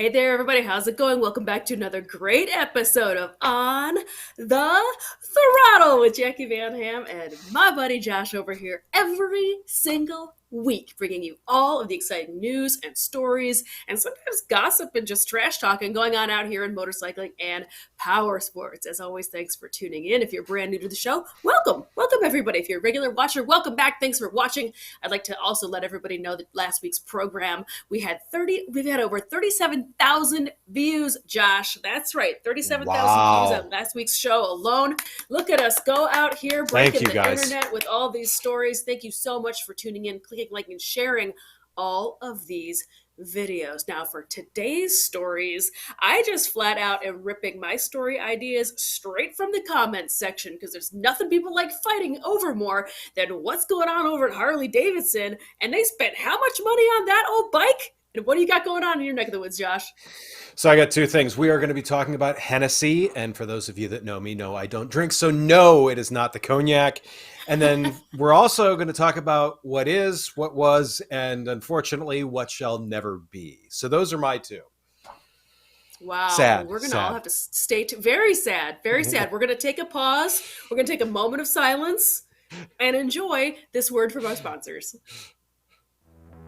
Hey there, everybody. How's it going? Welcome back to another great episode of On the Throttle with Jacqui and my buddy Josh over here every single week, bringing you all of the exciting news and stories and sometimes gossip and just trash talking going on out here in motorcycling and power sports. As always, thanks for tuning in. If you're brand new to the show, welcome. Welcome, everybody. If you're a regular watcher, welcome back. Thanks for watching. I'd like to also let everybody know that last week's program, we've had over 37,000 views, Josh. That's right. 37,000 views on last week's show alone. Look at us go out here breaking the internet with all these stories. Thank you so much for tuning in, clicking like, and sharing all of these videos. Now, for today's stories, I just flat out am ripping my story ideas straight from the comments section because there's nothing people like fighting over more than what's going on over at Harley-Davidson, and they spent how much money on that old bike? And what do you got going on in your neck of the woods, Josh? So I got two things. We are going to be talking about Hennessey, and for those of you that know me, know I don't drink, so no, it is not the cognac. And then we're also going to talk about what is, what was, and unfortunately, what shall never be. So those are my two. Wow. Sad. We're going to all have to stay very sad, very sad. We're going to take a pause. We're going to take a moment of silence and enjoy this word from our sponsors.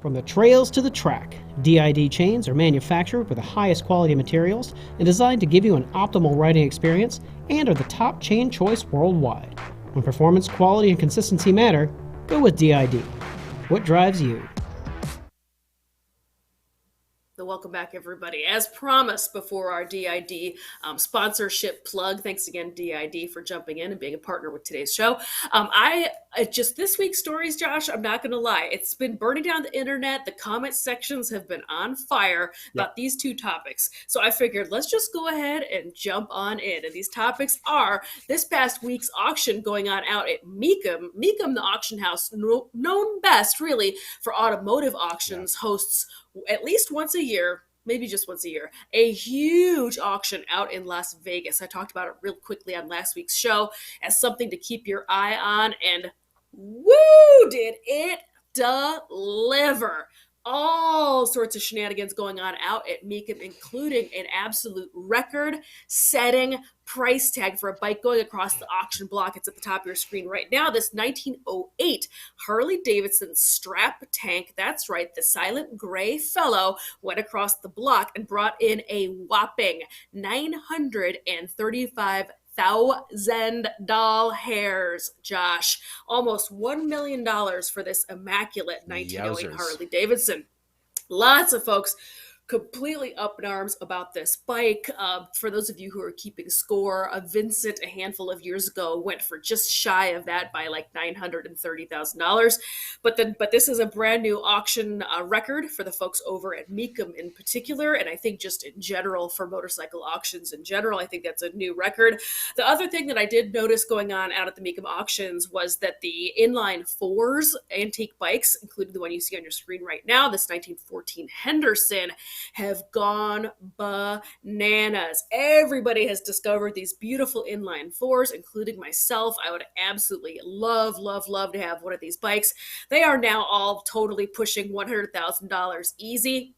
From the trails to the track, D.I.D chains are manufactured with the highest quality materials and designed to give you an optimal riding experience and are the top chain choice worldwide. When performance, quality, and consistency matter, go with D.I.D. What drives you? Welcome back, everybody. As promised before our D.I.D sponsorship plug, thanks again, D.I.D, for jumping in and being a partner with today's show. I just this week's stories, Josh, I'm not going to lie. It's been burning down the internet. The comment sections have been on fire about these two topics. So I figured let's just go ahead and jump on in. And these topics are this past week's auction going on out at Mecum. Mecum, the auction house, known best really for automotive auctions, hosts at least once a year, maybe just once a year, a huge auction out in Las Vegas. I talked about it real quickly on last week's show as something to keep your eye on, and woo, did it deliver. All sorts of shenanigans going on out at Mecum, including an absolute record-setting price tag for a bike going across the auction block. It's at the top of your screen right now. This 1908 Harley-Davidson Strap Tank, that's right, the silent gray fellow, went across the block and brought in a whopping $935,000 hairs, Josh. Almost $1 million for this immaculate 1908 Harley-Davidson. Lots of folks completely up in arms about this bike. For those of you who are keeping score, Vincent a handful of years ago went for just shy of that by like $930,000. But this is a brand new auction record for the folks over at Mecum in particular, and I think just in general for motorcycle auctions in general, I think that's a new record. The other thing that I did notice going on out at the Mecum auctions was that the inline fours antique bikes, including the one you see on your screen right now, this 1914 Henderson, have gone bananas. Everybody has discovered these beautiful inline fours, including myself. I would absolutely love to have one of these bikes. They are now all totally pushing $100,000 easy.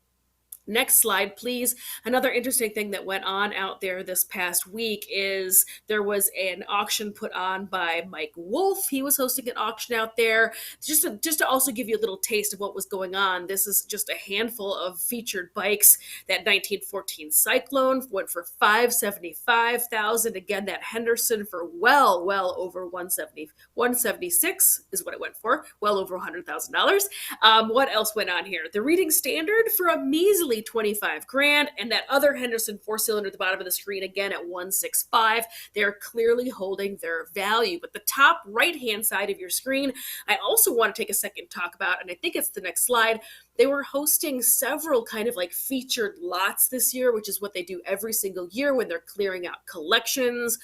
Next slide, please. Another interesting thing that went on out there this past week is there was an auction put on by Mike Wolf. He was hosting an auction out there. Just to also give you a little taste of what was going on, this is just a handful of featured bikes. That 1914 Cyclone went for $575,000. Again, that Henderson for well over $176 is what it went for, well over $100,000. What else went on here? The Reading Standard for a measly $25,000, and that other Henderson four-cylinder at the bottom of the screen again at $165,000. They're clearly holding their value. But the top right-hand side of your screen, I also want to take a second to talk about, and I think it's the next slide. They were hosting several kind of like featured lots this year, which is what they do every single year when they're clearing out collections.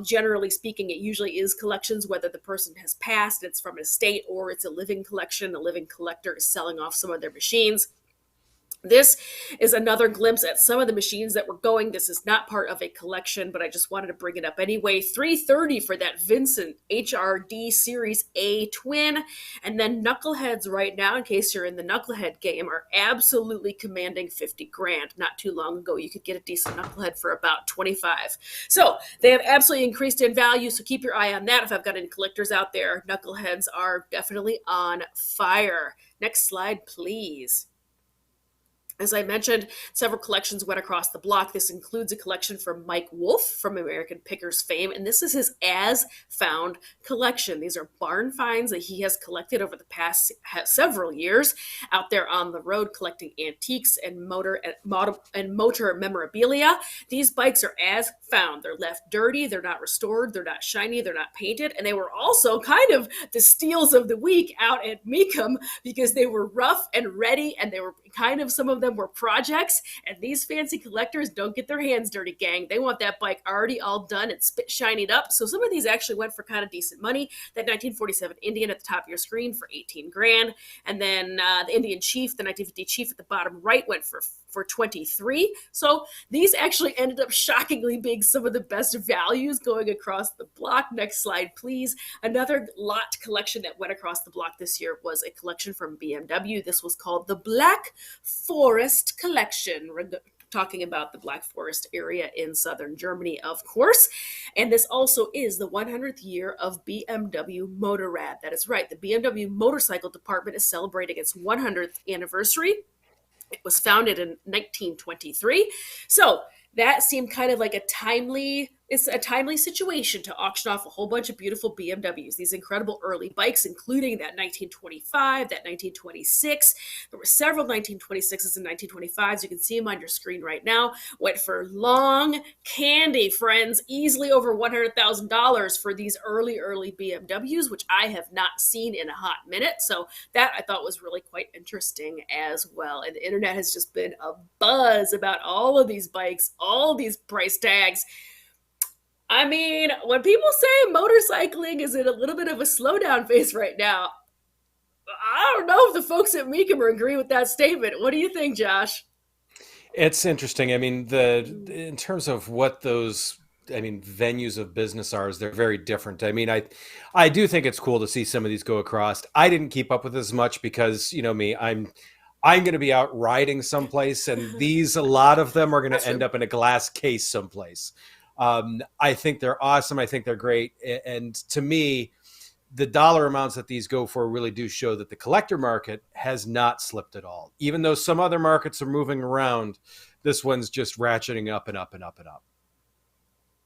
Generally speaking, it usually is collections, whether the person has passed, it's from an estate, or it's a living collection. A living collector is selling off some of their machines. This is another glimpse at some of the machines that were going. This is not part of a collection, but I just wanted to bring it up anyway. $330 for that Vincent HRD Series A twin. And then Knuckleheads right now, in case you're in the Knucklehead game, are absolutely commanding 50 grand. Not too long ago, you could get a decent Knucklehead for about 25. So they have absolutely increased in value, so keep your eye on that. If I've got any collectors out there, Knuckleheads are definitely on fire. Next slide, please. As I mentioned, several collections went across the block. This includes a collection from Mike Wolf from American Pickers fame, and this is his As Found collection. These are barn finds that he has collected over the past several years out there on the road collecting antiques and motor memorabilia. These bikes are as found. They're left dirty, they're not restored, they're not shiny, they're not painted, and they were also kind of the steals of the week out at Mecum because they were rough and ready, and they were kind of, some of them were projects, and these fancy collectors don't get their hands dirty, gang. They want that bike already all done and spit shinied up. So some of these actually went for kind of decent money. That 1947 Indian at the top of your screen for 18 grand, and then the Indian Chief, the 1950 Chief at the bottom right, went for 23. So these actually ended up shockingly being some of the best values going across the block. Next slide, please. Another lot collection that went across the block this year was a collection from BMW. This was called the Black Forest Collection. We're talking about the Black Forest area in southern Germany, of course. And this also is the 100th year of BMW Motorrad. That is right. The BMW motorcycle department is celebrating its 100th anniversary. It was founded in 1923. So that seemed kind of like it's a timely situation to auction off a whole bunch of beautiful BMWs, these incredible early bikes, including that 1925, that 1926. There were several 1926s and 1925s. You can see them on your screen right now. Went for long candy, friends, easily over $100,000 for these early BMWs, which I have not seen in a hot minute. So that I thought was really quite interesting as well. And the internet has just been a buzz about all of these bikes, all these price tags. I mean, when people say motorcycling is in a little bit of a slowdown phase right now, I don't know if the folks at Mecum agree with that statement. What do you think, Josh? It's interesting. I mean, in terms of what those, venues of business are, they're very different. I mean, I do think it's cool to see some of these go across. I didn't keep up with as much because, you know me, I'm going to be out riding someplace, and a lot of them are going to end up in a glass case someplace. I think they're awesome. I think they're great. And to me, the dollar amounts that these go for really do show that the collector market has not slipped at all. Even though some other markets are moving around, this one's just ratcheting up and up and up and up.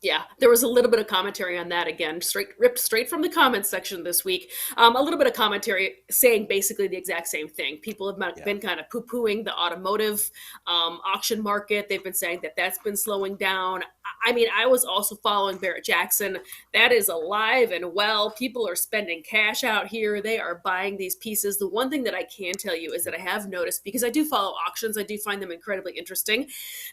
Yeah, there was a little bit of commentary on that again, ripped straight from the comments section this week. A little bit of commentary saying basically the exact same thing. People have been kind of poo-pooing the automotive auction market. They've been saying that that's been slowing down. I mean, I was also following Barrett-Jackson. That is alive and well. People are spending cash out here. They are buying these pieces. The one thing that I can tell you is that I have noticed, because I do follow auctions, I do find them incredibly interesting,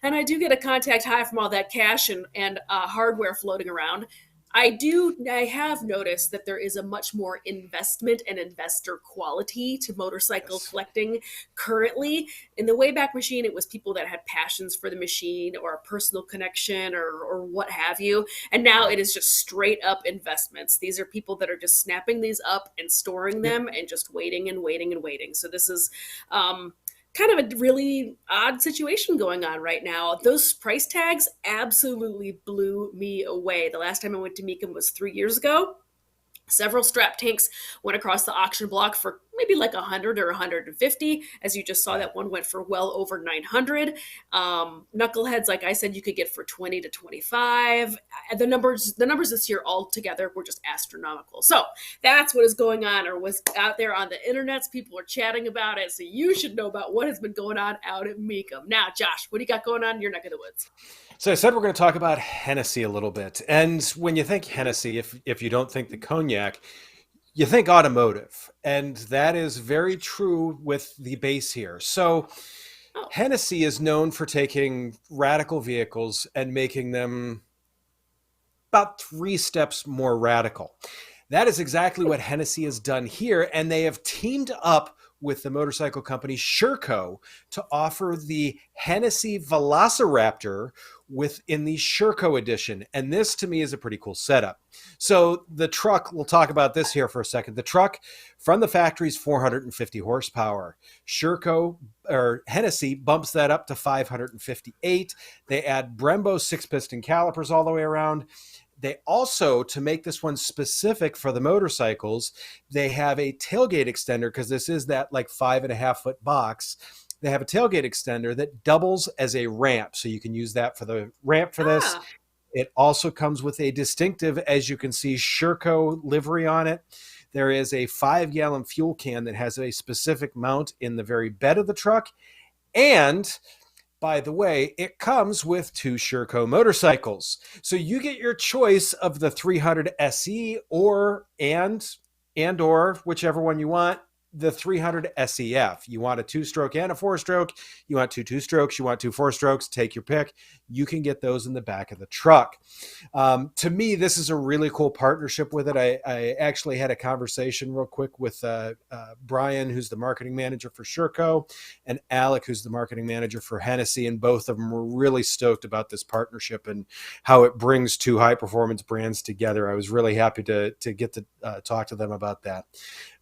and I do get a contact high from all that cash and hardware floating around. I have noticed that there is a much more investment and investor quality to motorcycle collecting currently. In the Wayback Machine, it was people that had passions for the machine or a personal connection or what have you. And now it is just straight up investments. These are people that are just snapping these up and storing them and just waiting and waiting and waiting. So this is kind of a really odd situation going on right now. Those price tags absolutely blew me away. The last time I went to Mecum was 3 years ago. Several strap tanks went across the auction block for maybe like 100 or 150. As you just saw, that one went for well over 900. Knuckleheads, like I said, you could get for 20 to 25. The numbers this year altogether were just astronomical. So that's what is going on, or was out there on the internets. People are chatting about it. So you should know about what has been going on out at Mecum. Now, Josh, what do you got going on in your neck of the woods? So I said we're going to talk about Hennessey a little bit. And when you think Hennessey, if you don't think the cognac, you think automotive. And that is very true with the base here. So Hennessey is known for taking radical vehicles and making them about 3 steps more radical. That is exactly what Hennessey has done here. And they have teamed up with the motorcycle company Sherco to offer the Hennessey Velociraptor within the Sherco edition. And this to me is a pretty cool setup. So the truck, we'll talk about this here for a second. The truck from the factory is 450 horsepower. Sherco or Hennessey bumps that up to 558. They add Brembo 6-piston calipers all the way around. They also, to make this one specific for the motorcycles, they have a tailgate extender, because this is that like 5.5-foot box. They have a tailgate extender that doubles as a ramp. So you can use that for the ramp for this. It also comes with a distinctive, as you can see, Sherco livery on it. There is a 5-gallon fuel can that has a specific mount in the very bed of the truck. And by the way, it comes with 2 Sherco motorcycles. So you get your choice of the 300 SE or whichever one you want, the 300 SEF. You want a 2-stroke and a 4-stroke. You want 2 2-strokes. You want 2 4-strokes. Take your pick. You can get those in the back of the truck. To me, this is a really cool partnership with it. I actually had a conversation real quick with Brian, who's the marketing manager for Sherco, and Alec, who's the marketing manager for Hennessey, and both of them were really stoked about this partnership and how it brings 2 high-performance brands together. I was really happy to get to talk to them about that.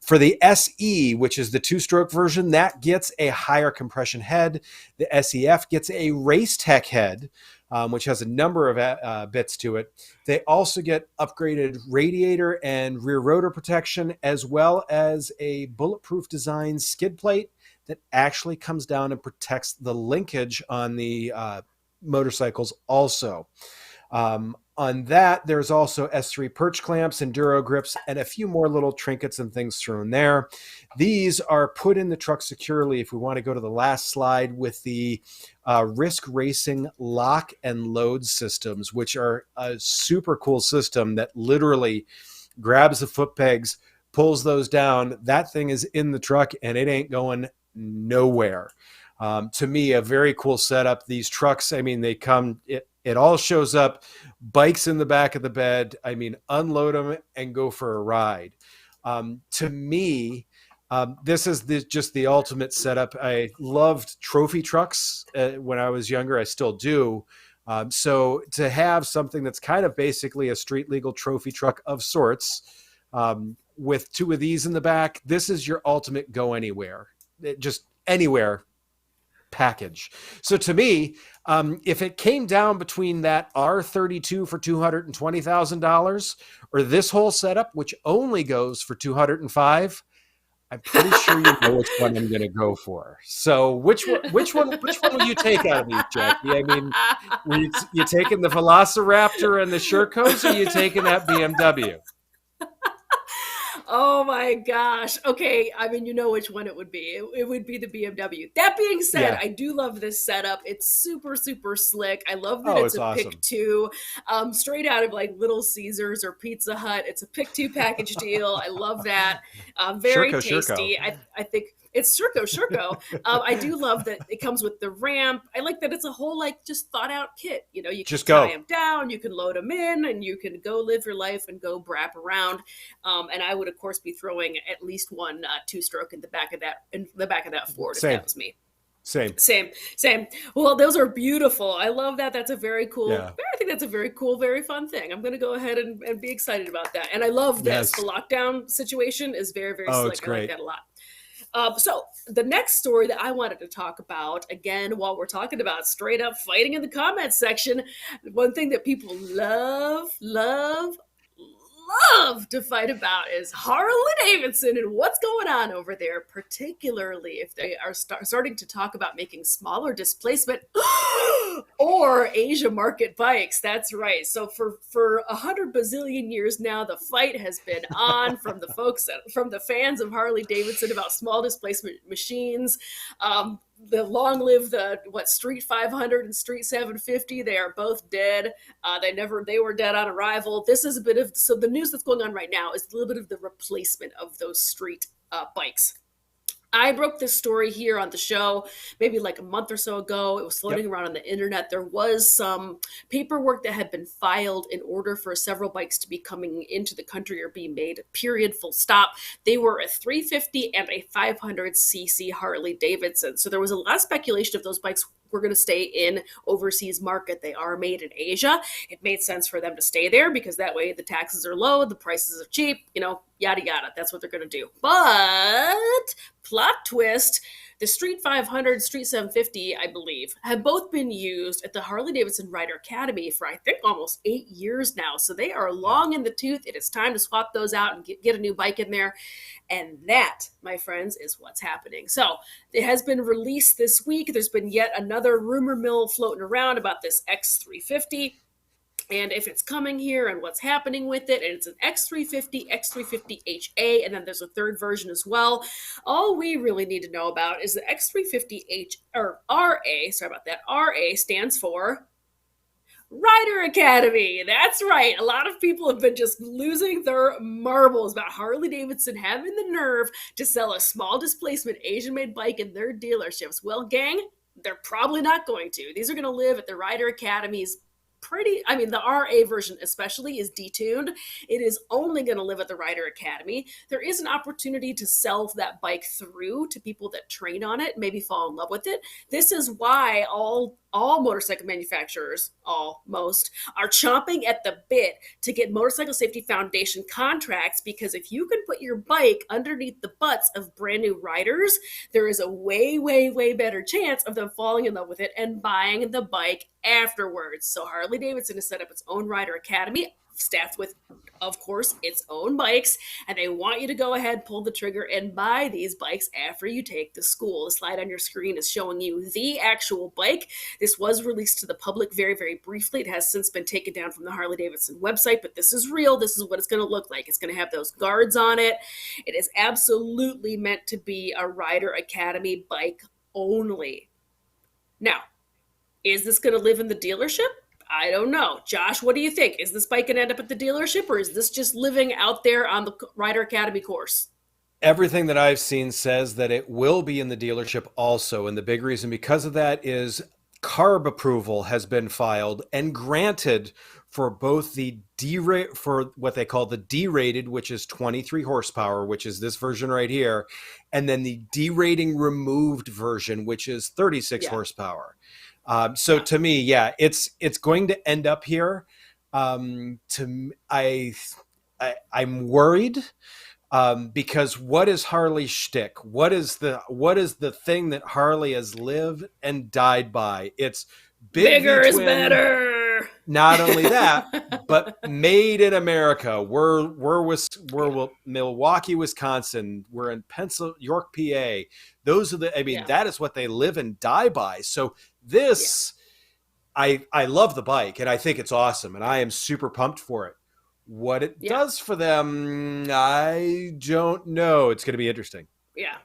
For the SE, which is the 2-stroke version, that gets a higher compression head. The SEF gets a Race Tech head, which has a number of bits to it. They also get upgraded radiator and rear rotor protection, as well as a bulletproof design skid plate that actually comes down and protects the linkage on the motorcycles also. On that, there's also S3 perch clamps, enduro grips, and a few more little trinkets and things thrown there. These are put in the truck securely, if we want to go to the last slide, with the Risk Racing lock and load systems, which are a super cool system that literally grabs the foot pegs, pulls those down. That thing is in the truck and it ain't going nowhere. To me, a very cool setup. These trucks, I mean, they come, it all shows up, bikes in the back of the bed. I mean, unload them and go for a ride. To me, this is just the ultimate setup. I loved trophy trucks when I was younger. I still do. So to have something that's kind of basically a street legal trophy truck of sorts, with 2 of these in the back, this is your ultimate go anywhere. Just anywhere package. So to me, if it came down between that R32 for $220,000 or this whole setup, which only goes for $205,000, I'm pretty sure you know which one I'm going to go for. So which one will you take out of these, Jacqui? I mean, were you taking the Velociraptor and the Shercos, or are you taking that BMW? Oh my gosh. Okay. I mean, you know which one it would be. It would be the BMW. That being said, I do love this setup. It's super, super slick. I love that it's a awesome. pick 2, straight out of like Little Caesars or Pizza Hut. It's a pick 2 package deal. I love that. Very tasty. I think it's Sherco. I do love that it comes with the ramp. I like that it's a whole like just thought out kit. You know, you can tie them down, you can load them in, and you can go live your life and go brap around. And I would of course be throwing at least 1 2-stroke in the back of that Ford if that was me. Same. Well, those are beautiful. I love that. That's a very cool. I think that's a very cool, very fun thing. I'm going to go ahead and be excited about that. And I love this. The lockdown situation is very, very slick. It's great. I like that a lot. So the next story that I wanted to talk about, again, while we're talking about straight up fighting in the comments section, one thing that people love to fight about is Harley-Davidson and what's going on over there, particularly if they are starting to talk about making smaller displacement or Asia market bikes. That's right. So for 100 bazillion years now, the fight has been on from the fans of Harley-Davidson about small displacement machines. The long live the Street 500 and Street 750. They are both dead. They were dead on arrival. This is the news that's going on right now is a little bit of the replacement of those street bikes. I broke this story here on the show maybe like a month or so ago. It was floating around on the internet. There was some paperwork that had been filed in order for several bikes to be coming into the country or being made, period, full stop. They were a 350 and a 500cc Harley-Davidson. So there was a lot of speculation if those bikes were going to stay in overseas market. They are made in Asia. It made sense for them to stay there because that way the taxes are low, the prices are cheap, yada, yada. That's what they're going to do. But plot twist, the Street 500, Street 750, I believe, have both been used at the Harley-Davidson Rider Academy for, I think, almost 8 years now. So they are long in the tooth. It is time to swap those out and get a new bike in there. And that, my friends, is what's happening. So it has been released this week. There's been yet another rumor mill floating around about this X350. And if it's coming here and what's happening with it, and it's an X350, X350HA, and then there's a third version as well. All we really need to know about is the X350H or RA. Sorry about that. RA stands for Rider Academy. That's right. A lot of people have been just losing their marbles about Harley-Davidson having the nerve to sell a small displacement Asian-made bike in their dealerships. Well, gang, they're probably not going to. These are going to live at the Rider Academies. The RA version especially is detuned. It is only going to live at the Rider Academy. There is an opportunity to sell that bike through to people that train on it, maybe fall in love with it. This is why all motorcycle manufacturers, most, are chomping at the bit to get Motorcycle Safety Foundation contracts, because if you can put your bike underneath the butts of brand new riders, there is a way, way, way better chance of them falling in love with it and buying the bike afterwards. So Harley-Davidson has set up its own Rider Academy, staffed with, of course, its own bikes, and they want you to go ahead, pull the trigger, and buy these bikes after you take the school. The slide on your screen is showing you the actual bike. This was released to the public very, very briefly. It has since been taken down from the Harley-Davidson website, but this is real. This is what it's going to look like. It's going to have those guards on it. It is absolutely meant to be a Rider Academy bike only. Now, is this going to live in the dealership? I don't know. Josh, what do you think? Is this bike going to end up at the dealership, or is this just living out there on the Rider Academy course? Everything that I've seen says that it will be in the dealership also. And the big reason because of that is CARB approval has been filed and granted for both the for what they call the D-rated, which is 23 horsepower, which is this version right here, and then the D-rating removed version, which is 36 horsepower. To me, it's going to end up here. I'm worried because what is Harley's shtick? What is the thing that Harley has lived and died by? It's bigger is better. Not only that, but made in America. We're Milwaukee, Wisconsin. We're in York, PA. Those are that is what they live and die by. So this, I love the bike and I think it's awesome and I am super pumped for it. What it does for them, I don't know. It's going to be interesting. Yeah.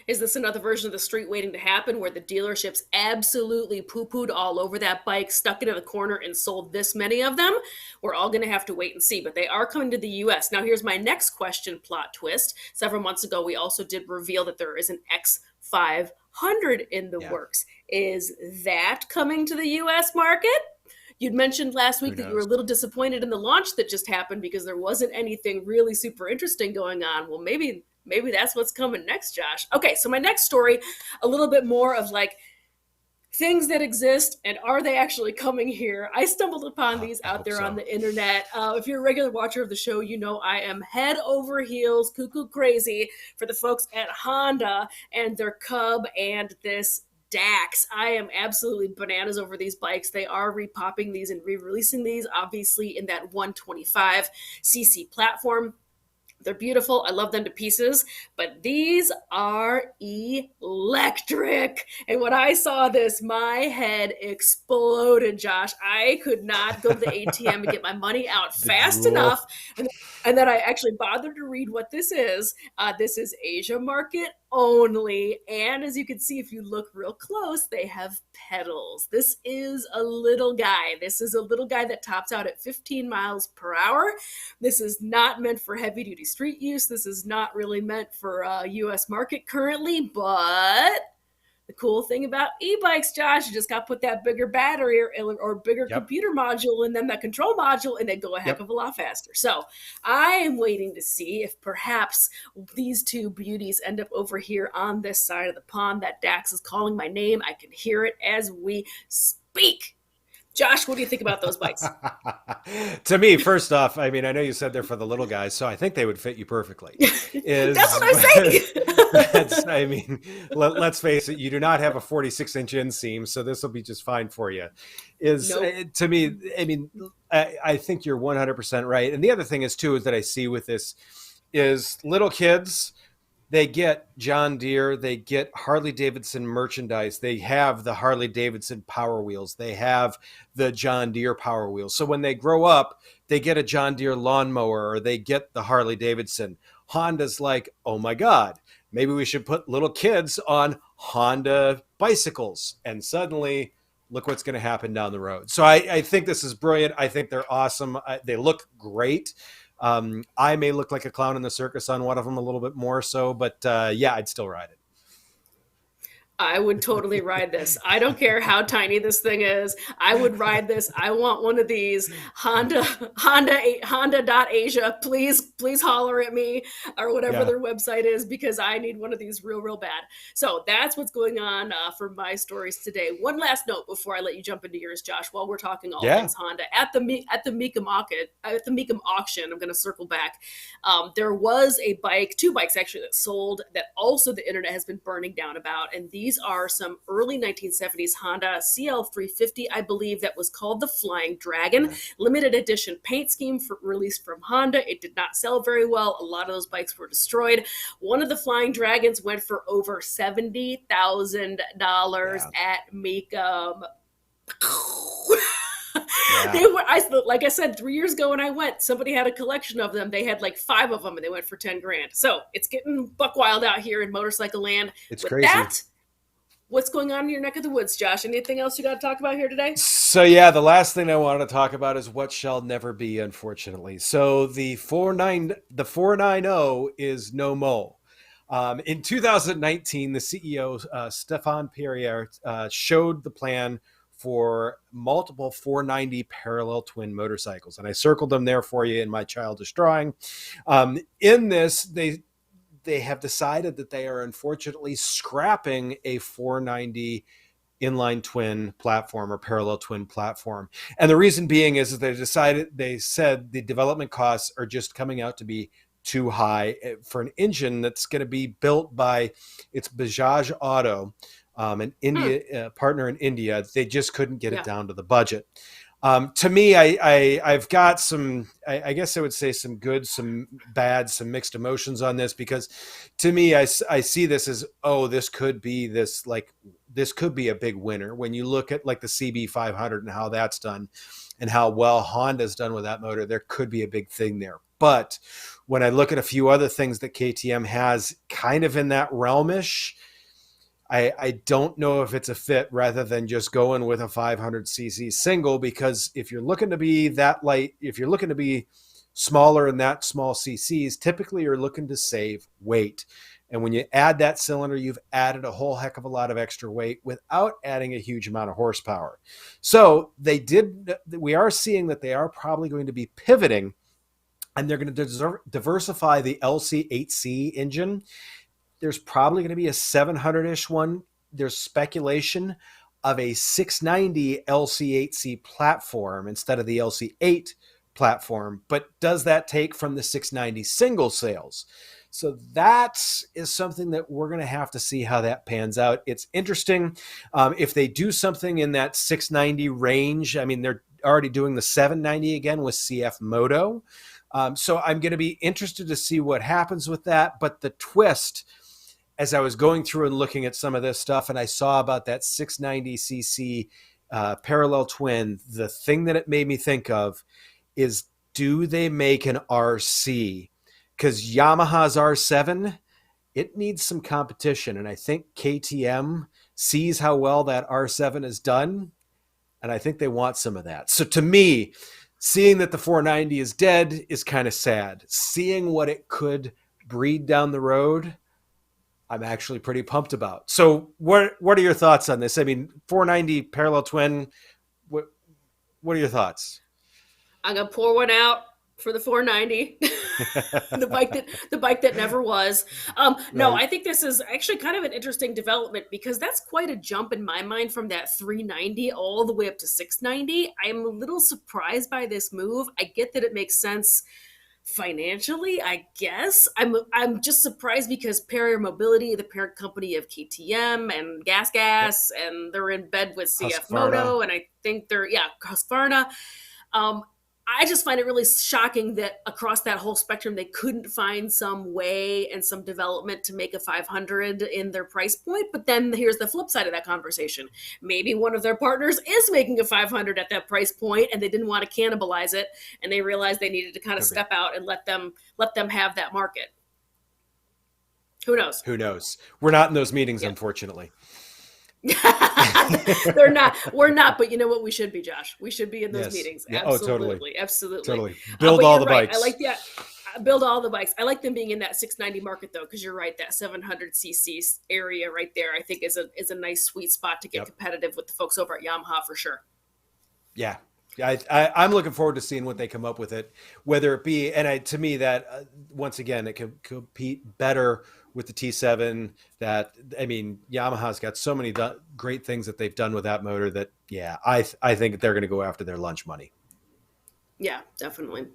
Is this another version of the Street waiting to happen where the dealerships absolutely poo-pooed all over that bike, stuck it in the corner, and sold this many of them? We're all going to have to wait and see, but they are coming to the U.S. Now, here's my next question plot twist. Several months ago, we also did reveal that there is an X500 in the works. Is that coming to the U.S. market? You'd mentioned last week that you were a little disappointed in the launch that just happened because there wasn't anything really super interesting going on. Well, maybe that's what's coming next, Josh. Okay, so my next story, a little bit more of like things that exist and are they actually coming here? I stumbled upon these out there on the internet. If you're a regular watcher of the show, you know I am head over heels, cuckoo crazy for the folks at Honda and their Cub and this Dax. I am absolutely bananas over these bikes. They are repopping these and re-releasing these, obviously in that 125cc platform. They're beautiful. I love them to pieces, but these are electric. And when I saw this, my head exploded, Josh. I could not go to the ATM and get my money out fast enough. And then I actually bothered to read what this is. This is Asia market only. And as you can see, if you look real close, they have pedals. This is a little guy. This is a little guy that tops out at 15 miles per hour. This is not meant for heavy duty street use. This is not really meant for US market currently, but the cool thing about e-bikes, Josh, you just got to put that bigger battery or bigger computer module and then that control module, and they go a heck of a lot faster. So I am waiting to see if perhaps these two beauties end up over here on this side of the pond. That Dax is calling my name. I can hear it as we speak. Josh, what do you think about those bikes? To me, first off, I mean, I know you said they're for the little guys, so I think they would fit you perfectly. That's what I'm saying. I mean, let's face it, you do not have a 46-inch inseam, so this will be just fine for you. To me, I mean, I think you're 100% right. And the other thing is that I see with this is little kids, they get John Deere, they get Harley-Davidson merchandise. They have the Harley-Davidson Power Wheels. They have the John Deere Power Wheels. So when they grow up, they get a John Deere lawnmower or they get the Harley-Davidson. Honda's like, oh my God, maybe we should put little kids on Honda bicycles. And suddenly, look what's going to happen down the road. So I think this is brilliant. I think they're awesome. They look great. I may look like a clown in the circus on one of them a little bit more so, but yeah, I'd still ride it. I would totally ride this. I don't care how tiny this thing is. I would ride this. I want one of these. Honda.Asia, please holler at me or whatever their website is, because I need one of these real bad. So that's what's going on for my stories today. One last note before I let you jump into yours, Josh, while we're talking all things Honda. At the Mecum Auction, I'm going to circle back. There was a bike, two bikes actually, that sold that also the internet has been burning down about, and these are some early 1970s Honda CL350, I believe, that was called the Flying Dragon. Limited edition paint scheme released from Honda. It did not sell very well. A lot of those bikes were destroyed. One of the Flying Dragons went for over $70,000 at Mecum. They were, like I said, 3 years ago when I went, somebody had a collection of them. They had like 5 of them and they went for $10,000. So it's getting buck wild out here in motorcycle land. It's crazy. What's going on in your neck of the woods, Josh? Anything else you got to talk about here today? So yeah, the last thing I wanted to talk about is what shall never be, unfortunately. So the 490 is no more. In 2019, the CEO, Stéphane Perrier, showed the plan for multiple 490 parallel twin motorcycles. And I circled them there for you in my childish drawing. In this, they have decided that they are unfortunately scrapping a 490 inline twin platform or parallel twin platform. And the reason being is they said the development costs are just coming out to be too high for an engine that's going to be built by its Bajaj Auto, an India partner in India. They just couldn't get it down to the budget. To me, I've got some, I guess I would say some good, some bad, some mixed emotions on this, because to me, I see this as, this could be a big winner. When you look at like the CB500 and how that's done and how well Honda's done with that motor, there could be a big thing there. But when I look at a few other things that KTM has kind of in that realmish, I don't know if it's a fit rather than just going with a 500cc single, because if you're looking to be that light, if you're looking to be smaller in that small cc's, typically you're looking to save weight. And when you add that cylinder, you've added a whole heck of a lot of extra weight without adding a huge amount of horsepower. So we are seeing that they are probably going to be pivoting, and they're going to diversify the LC8C engine. There's probably going to be a 700-ish one. There's speculation of a 690 LC8C platform instead of the LC8 platform. But does that take from the 690 single sales? So that is something that we're going to have to see how that pans out. It's interesting. If they do something in that 690 range, I mean, they're already doing the 790 again with CF Moto. So I'm going to be interested to see what happens with that. But the twist, as I was going through and looking at some of this stuff, and I saw about that 690cc parallel twin, the thing that it made me think of is, do they make an RC? Because Yamaha's R7 it needs some competition. And I think KTM sees how well that R7 is done, and I think they want some of that. So to me, seeing that the 490 is dead is kind of sad. Seeing what it could breed down the road, I'm actually pretty pumped about. So what are your thoughts on this? I mean, 490 parallel twin, what are your thoughts? I'm gonna pour one out for the 490, the bike that never was. No, Right. I think this is actually kind of an interesting development because that's quite a jump in my mind from that 390 all the way up to 690. I'm a little surprised by this move. I get that it makes sense financially, I guess. I'm just surprised because Perrier Mobility, the parent company of KTM and Gas, and they're in bed with CF Moto, and I think they're Husqvarna. I just find it really shocking that across that whole spectrum, they couldn't find some way and some development to make a 500 in their price point. But then here's the flip side of that conversation. Maybe one of their partners is making a 500 at that price point, and they didn't want to cannibalize it, and they realized they needed to kind of step out and let them have that market. Who knows? Who knows? We're not in those meetings, unfortunately. We're not, but you know what? We should be, Josh. We should be in those meetings. Yeah. Absolutely. Totally. Build all the bikes. I like that. Build all the bikes. I like them being in that 690 market though, because you're right. That 700cc area right there, I think is a nice sweet spot to get competitive with the folks over at Yamaha for sure. Yeah. I'm looking forward to seeing what they come up with it, whether it be, and to me that once again, it can compete better with the T7. That, I mean, Yamaha's got so many great things that they've done with that motor that, I think they're going to go after their lunch money. Yeah, definitely.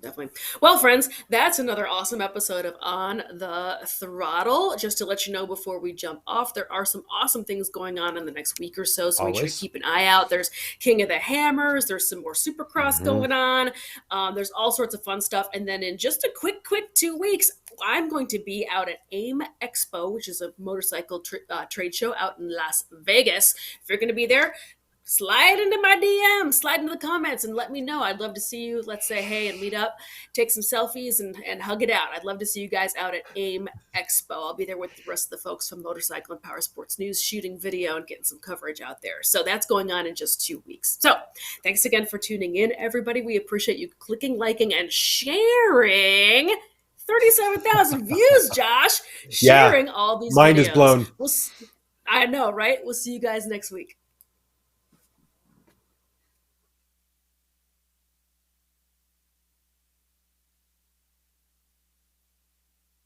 Well, friends, that's another awesome episode of On the Throttle. Just to let you know before we jump off, there are some awesome things going on in the next week or so, make sure you keep an eye out. There's King of the Hammers. There's some more Supercross going on. There's all sorts of fun stuff. And then in just a quick 2 weeks, I'm going to be out at AIM Expo, which is a motorcycle trade show out in Las Vegas. If you're going to be there, slide into my DM, slide into the comments and let me know. I'd love to see you. Let's say hey and meet up, take some selfies and hug it out. I'd love to see you guys out at AIM Expo. I'll be there with the rest of the folks from Motorcycle and Power Sports News, shooting video and getting some coverage out there. So that's going on in just 2 weeks. So thanks again for tuning in, everybody. We appreciate you clicking, liking, and sharing. 37,000 views, Josh. Sharing all these mind videos. is blown. I know, right? We'll see you guys next week.